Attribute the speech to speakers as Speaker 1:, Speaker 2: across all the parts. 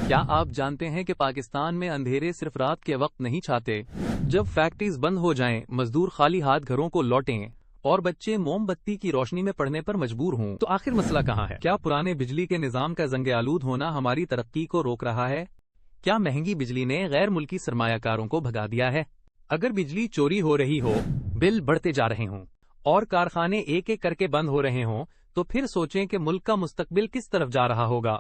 Speaker 1: کیا آپ جانتے ہیں کہ پاکستان میں اندھیرے صرف رات کے وقت نہیں چھاتے؟ جب فیکٹریز بند ہو جائیں، مزدور خالی ہاتھ گھروں کو لوٹیں اور بچے موم بتی کی روشنی میں پڑھنے پر مجبور ہوں، تو آخر مسئلہ کہاں ہے؟ کیا پرانے بجلی کے نظام کا زنگ آلود ہونا ہماری ترقی کو روک رہا ہے؟ کیا مہنگی بجلی نے غیر ملکی سرمایہ کاروں کو بھگا دیا ہے؟ اگر بجلی چوری ہو رہی ہو، بل بڑھتے جا رہے ہوں اور کارخانے ایک ایک کر کے بند ہو رہے ہوں، تو پھر سوچیں کہ ملک کا مستقبل کس طرف جا رہا ہوگا۔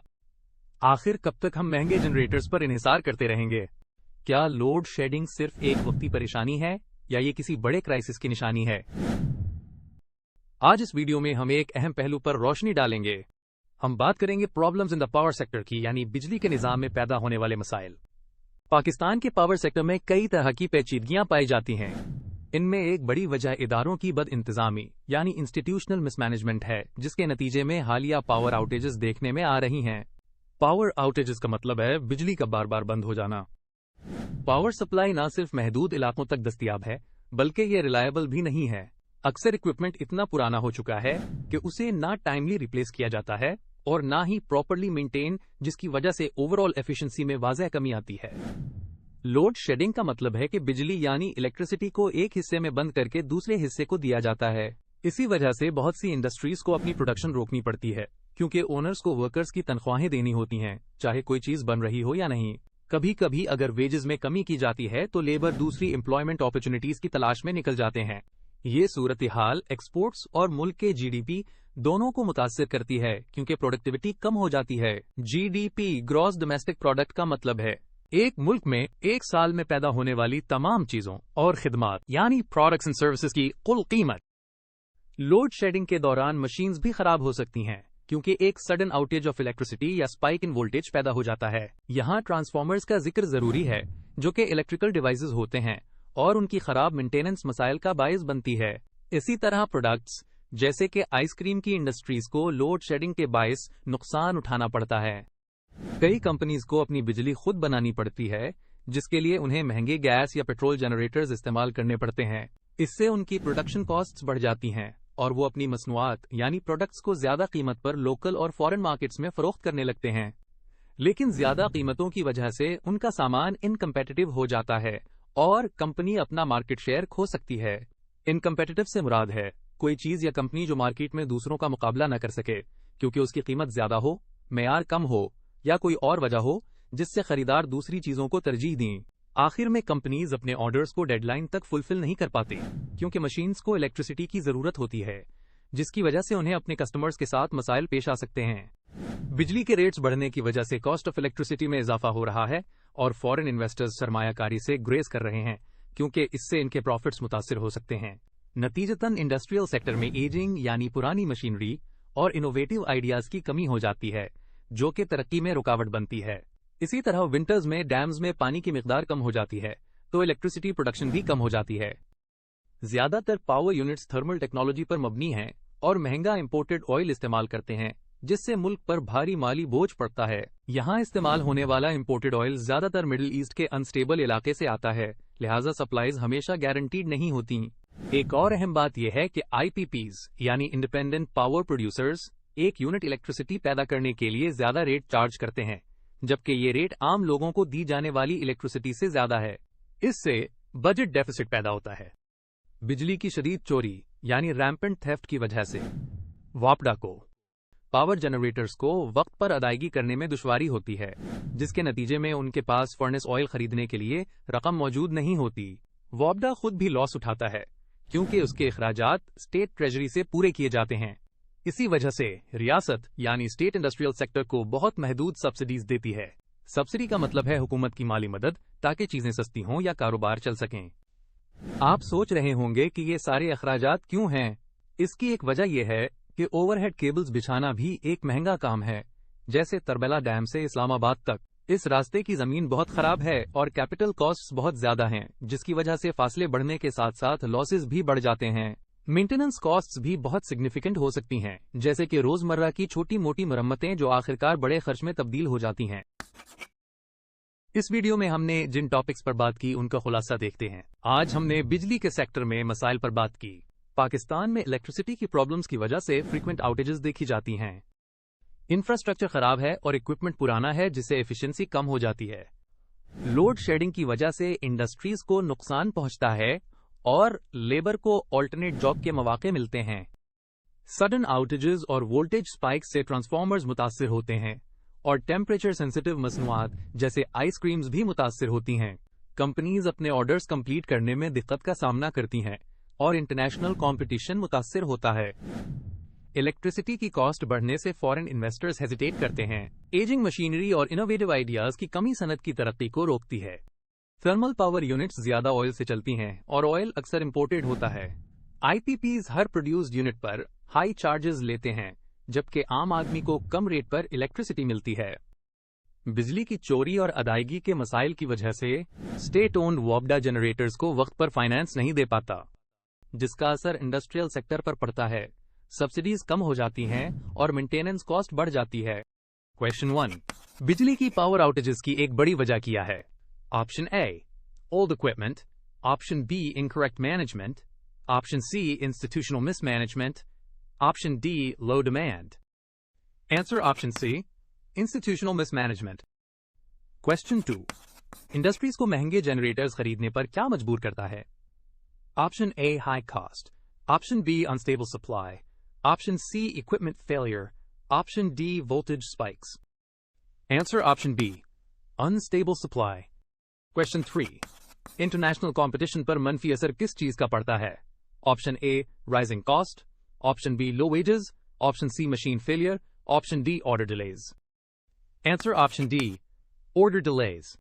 Speaker 1: آخر کب تک ہم مہنگے جنریٹرز پر انحصار کرتے رہیں گے؟ کیا لوڈ شیڈنگ صرف ایک وقتی پریشانی ہے یا یہ کسی بڑے کرائسس کی نشانی ہے؟ آج اس ویڈیو میں ہم ایک اہم پہلو پر روشنی ڈالیں گے۔ ہم بات کریں گے problems in the power sector کی، یعنی بجلی کے نظام میں پیدا ہونے والے مسائل۔ پاکستان کے پاور سیکٹر میں کئی طرح کی پیچیدگیاں پائی جاتی ہیں۔ ان میں ایک بڑی وجہ اداروں کی بد انتظامی یعنی انسٹیٹیوشنل مس مینجمنٹ ہے، جس کے نتیجے میں حالیہ پاور آؤٹیجز دیکھنے میں آ رہی ہیں۔ پاور آؤٹیجز کا مطلب ہے بجلی کا بار بار بند ہو جانا۔ پاور سپلائی نہ صرف محدود علاقوں تک دستیاب ہے بلکہ یہ ریلائبل بھی نہیں ہے۔ اکثر اکوپمنٹ اتنا پرانا ہو چکا ہے کہ اسے نہ ٹائملی ریپلیس کیا جاتا ہے اور نہ ہی پراپرلی مینٹین، جس کی وجہ سے اوور آل ایفیشنسی میں واضح کمی آتی ہے۔ لوڈ شیڈنگ کا مطلب ہے کہ بجلی یعنی الیکٹریسٹی کو ایک حصے میں بند کر کے دوسرے حصے کو دیا جاتا ہے۔ اسی وجہ سے بہت سی انڈسٹریز کو اپنی پروڈکشن روکنی پڑتی ہے، کیونکہ اونرز کو ورکرز کی تنخواہیں دینی ہوتی ہیں، چاہے کوئی چیز بن رہی ہو یا نہیں۔ کبھی کبھی اگر ویجز میں کمی کی جاتی ہے تو لیبر دوسری امپلائمنٹ اپرچونٹیز کی تلاش میں نکل جاتے ہیں۔ یہ صورتحال ایکسپورٹس اور ملک کے جی ڈی پی دونوں کو متاثر کرتی ہے، کیونکہ پروڈکٹیوٹی کم ہو جاتی ہے۔ G D P gross domestic product کا مطلب ہے ایک ملک میں ایک سال میں پیدا ہونے والی تمام چیزوں اور خدمات، یعنی پروڈکٹس اینڈ سروسز کی کل قیمت۔ لوڈ شیڈنگ کے دوران مشینز بھی خراب ہو سکتی ہیں، کیونکہ ایک سڈن آؤٹیج آف الیکٹریسٹی یا اسپائک ان وولٹیج پیدا ہو جاتا ہے۔ یہاں ٹرانسفارمرز کا ذکر ضروری ہے، جو کہ الیکٹریکل ڈیوائسز ہوتے ہیں اور ان کی خراب مینٹیننس مسائل کا باعث بنتی ہے۔ اسی طرح پروڈکٹس جیسے کہ آئس کریم کی انڈسٹریز کو لوڈ شیڈنگ کے باعث نقصان اٹھانا پڑتا ہے۔ کئی کمپنیز کو اپنی بجلی خود بنانی پڑتی ہے، جس کے لیے انہیں مہنگے گیس یا پیٹرول جنریٹرز استعمال کرنے پڑتے ہیں۔ اس سے ان کی پروڈکشن کاسٹس بڑھ جاتی ہیں اور وہ اپنی مصنوعات یعنی پروڈکٹس کو زیادہ قیمت پر لوکل اور فورن مارکیٹس میں فروخت کرنے لگتے ہیں۔ لیکن زیادہ قیمتوں کی وجہ سے ان کا سامان انکمپیٹیٹو ہو جاتا ہے اور کمپنی اپنا مارکیٹ شیئر کھو سکتی ہے۔ انکمپیٹیٹو سے مراد ہے کوئی چیز یا کمپنی جو مارکیٹ میں دوسروں کا مقابلہ نہ کر سکے، کیونکہ اس کی قیمت زیادہ ہو، معیار کم ہو یا کوئی اور وجہ ہو جس سے خریدار دوسری چیزوں کو ترجیح دیں۔ آخر میں کمپنیز اپنے آرڈرز کو ڈیڈ لائن تک فلفل نہیں کر پاتے، کیونکہ مشینز کو الیکٹریسٹی کی ضرورت ہوتی ہے، جس کی وجہ سے انہیں اپنے کسٹمرز کے ساتھ مسائل پیش آ سکتے ہیں۔ بجلی کے ریٹس بڑھنے کی وجہ سے کاسٹ آف الیکٹریسٹی میں اضافہ ہو رہا ہے اور فورن انویسٹرز سرمایہ کاری سے گریز کر رہے ہیں، کیونکہ اس سے ان کے پروفٹس متاثر ہو سکتے ہیں۔ نتیجتاً انڈسٹریل سیکٹر میں ایجنگ یعنی پرانی مشینری اور انوویٹو آئیڈیاز کی کمی ہو جاتی ہے، جو کہ ترقی میں رکاوٹ بنتی ہے۔ اسی طرح ونٹرز میں ڈیمز میں پانی کی مقدار کم ہو جاتی ہے تو الیکٹریسٹی پروڈکشن بھی کم ہو جاتی ہے۔ زیادہ تر پاور یونٹس تھرمل ٹیکنالوجی پر مبنی ہیں اور مہنگا امپورٹڈ آئل استعمال کرتے ہیں، جس سے ملک پر بھاری مالی بوجھ پڑتا ہے۔ یہاں استعمال ہونے والا امپورٹڈ آئل زیادہ تر مڈل ایسٹ کے انسٹیبل علاقے سے آتا ہے، لہٰذا سپلائیز ہمیشہ گارنٹیڈ نہیں ہوتی۔ ایک اور اہم بات یہ ہے کہ آئی پی پیز یعنی انڈیپینڈنٹ پاور پروڈیوسرز ایک یونٹ الیکٹریسٹی پیدا کرنے کے لیے زیادہ ریٹ چارج کرتے ہیں، جبکہ یہ ریٹ عام لوگوں کو دی جانے والی الیکٹریسٹی سے زیادہ ہے۔ اس سے بجٹ ڈیفیسٹ پیدا ہوتا ہے۔ بجلی کی شدید چوری یعنی ریمپنٹ تھیفٹ کی وجہ سے واپڈا کو پاور جنریٹرز کو وقت پر ادائیگی کرنے میں دشواری ہوتی ہے، جس کے نتیجے میں ان کے پاس فرنس آئل خریدنے کے لیے رقم موجود نہیں ہوتی۔ واپڈا خود بھی لاس اٹھاتا ہے، کیونکہ اس کے اخراجات اسٹیٹ ٹریجری سے پورے کیے جاتے ہیں۔ اسی وجہ سے ریاست یعنی اسٹیٹ انڈسٹریل سیکٹر کو بہت محدود سبسڈیز دیتی ہے۔ سبسڈی کا مطلب ہے حکومت کی مالی مدد، تاکہ چیزیں سستی ہوں یا کاروبار چل سکیں۔ آپ سوچ رہے ہوں گے کہ یہ سارے اخراجات کیوں ہیں؟ اس کی ایک وجہ یہ ہے کہ اوور ہیڈ کیبلز بچھانا بھی ایک مہنگا کام ہے، جیسے تربیلا ڈیم سے اسلام آباد تک۔ اس راستے کی زمین بہت خراب ہے اور کیپٹل کاسٹس بہت زیادہ ہیں، جس کی وجہ سے فاصلے بڑھنے کے ساتھ ساتھ لاسز بھی بڑھ جاتے ہیں۔ مینٹیننس کاسٹس بھی بہت سگنیفیکنٹ ہو سکتی ہیں، جیسے کہ روزمرہ کی چھوٹی موٹی مرمتیں جو آخرکار بڑے خرچ میں تبدیل ہو جاتی ہیں۔ اس ویڈیو میں ہم نے جن ٹاپکس پر بات کی ان کا خلاصہ دیکھتے ہیں۔ آج ہم نے بجلی کے سیکٹر میں مسائل پر بات کی۔ پاکستان میں الیکٹریسٹی کی پرابلمز کی وجہ سے فریکوینٹ آؤٹیجز دیکھی جاتی ہیں۔ انفراسٹرکچر خراب ہے اور اکوپمنٹ پرانا ہے جس سے ایفیشنسی کم ہو جاتی ہے. لوڈ شیڈنگ کی وجہ سے انڈسٹریز کو نقصان پہنچتا ہے اور لیبر کو آلٹرنیٹ جاب کے مواقع ملتے ہیں. سڈن آؤٹیجز اور وولٹیج سپائکس سے ٹرانسفارمرز متاثر ہوتے ہیں اور ٹیمپریچر سینسٹیو مصنوعات جیسے آئس کریمز بھی متاثر ہوتی ہیں. کمپنیز اپنے آرڈرز کمپلیٹ کرنے میں دقت کا سامنا کرتی ہیں اور انٹرنیشنل کمپٹیشن متاثر ہوتا ہے. الیکٹریسٹی کی کاسٹ بڑھنے سے فارن انویسٹرز ہیزیٹیٹ کرتے ہیں. ایجنگ مشینری اور انوویٹو آئیڈیاز کی کمی صنعت کی ترقی کو روکتی ہے. تھرمل پاور یونٹس زیادہ آئل سے چلتی ہیں اور آئل اکثر امپورٹڈ ہوتا ہے. آئی پی پیز ہر پروڈیوسڈ یونٹ پر ہائی چارجز لیتے ہیں جبکہ عام آدمی کو کم ریٹ پر الیکٹریسٹی ملتی ہے. بجلی کی چوری اور ادائیگی کے مسائل کی وجہ سے اسٹیٹ اونڈ وابڈا جنریٹرز کو وقت پر فائنانس نہیں دے پاتا جس کا اثر انڈسٹریل سیکٹر پر پڑتا ہے. سبسڈیز کم ہو جاتی ہیں اور مینٹیننس کاسٹ بڑھ جاتی ہے. کویشچن 1. بجلی کی پاور آؤٹیجز کی ایک بڑی وجہ کیا ہے؟ Option A old equipment, option B incorrect management, option C institutional mismanagement, option D low demand. Answer option C institutional mismanagement. Question 2. Industries کو مہنگے جنریٹرز خریدنے پر کیا مجبور کرتا ہے؟ Option A high cost, option B unstable supply, option C equipment failure, option D voltage spikes. Answer option B unstable supply. Question 3. International competition پر منفی اثر کس چیز کا پڑتا ہے؟ Option A rising cost, option B low wages, option C machine failure, option D order delays. Answer option D order delays.